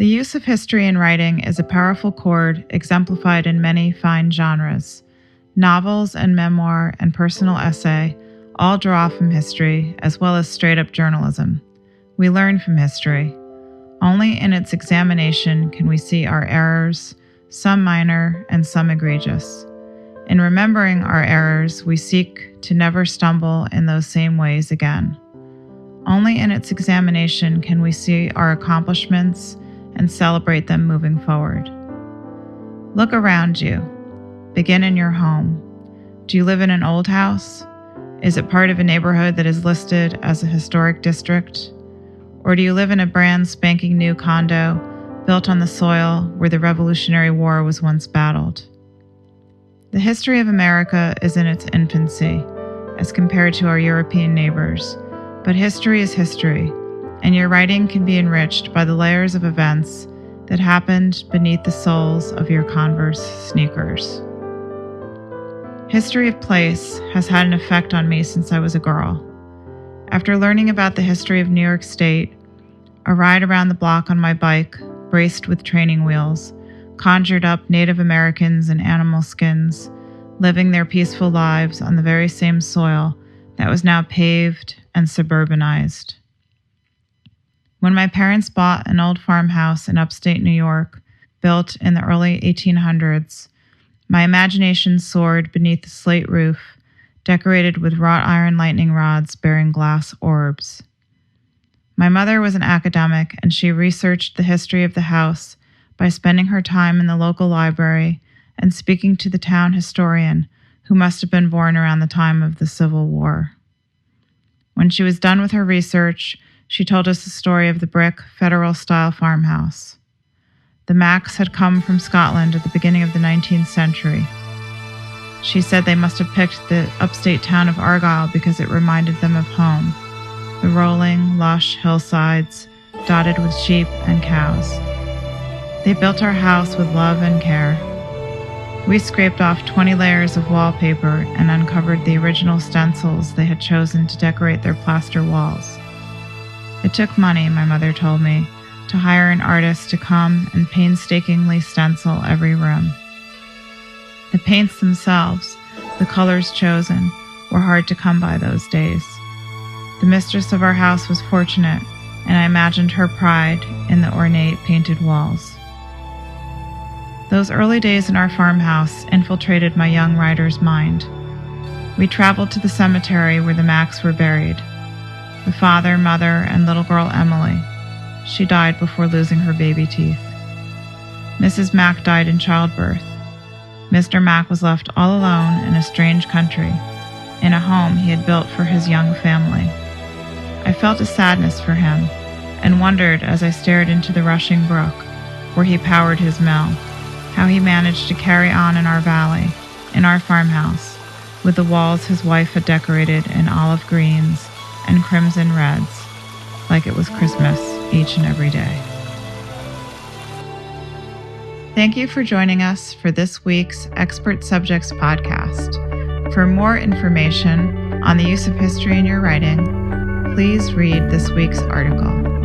The use of history in writing is a powerful chord exemplified in many fine genres. Novels and memoir and personal essay all draw from history, as well as straight-up journalism. We learn from history. Only in its examination can we see our errors, some minor and some egregious. In remembering our errors, we seek to never stumble in those same ways again. Only in its examination can we see our accomplishments and celebrate them moving forward. Look around you. Begin in your home. Do you live in an old house? Is it part of a neighborhood that is listed as a historic district? Or do you live in a brand spanking new condo built on the soil where the Revolutionary War was once battled? The history of America is in its infancy as compared to our European neighbors, but history is history, and your writing can be enriched by the layers of events that happened beneath the soles of your Converse sneakers. History of place has had an effect on me since I was a girl. After learning about the history of New York State, a ride around the block on my bike, braced with training wheels, conjured up Native Americans in animal skins, living their peaceful lives on the very same soil that was now paved and suburbanized. When my parents bought an old farmhouse in upstate New York, built in the early 1800s, my imagination soared beneath the slate roof, decorated with wrought iron lightning rods bearing glass orbs. My mother was an academic, and she researched the history of the house by spending her time in the local library and speaking to the town historian, who must have been born around the time of the Civil War. When she was done with her research, she told us the story of the brick, Federal-style farmhouse. The Macks had come from Scotland at the beginning of the 19th century. She said they must have picked the upstate town of Argyll because it reminded them of home, the rolling, lush hillsides dotted with sheep and cows. They built our house with love and care. We scraped off 20 layers of wallpaper and uncovered the original stencils they had chosen to decorate their plaster walls. It took money, my mother told me, to hire an artist to come and painstakingly stencil every room. The paints themselves, the colors chosen, were hard to come by those days. The mistress of our house was fortunate, and I imagined her pride in the ornate painted walls. Those early days in our farmhouse infiltrated my young writer's mind. We traveled to the cemetery where the Macks were buried. The father, mother, and little girl Emily. She died before losing her baby teeth. Mrs. Mack died in childbirth. Mr. Mack was left all alone in a strange country, in a home he had built for his young family. I felt a sadness for him, and wondered as I stared into the rushing brook, where he powered his mill, how he managed to carry on in our valley, in our farmhouse, with the walls his wife had decorated in olive greens and crimson reds, like it was Christmas each and every day. Thank you for joining us for this week's Expert Subjects podcast. For more information on the use of history in your writing, please read this week's article.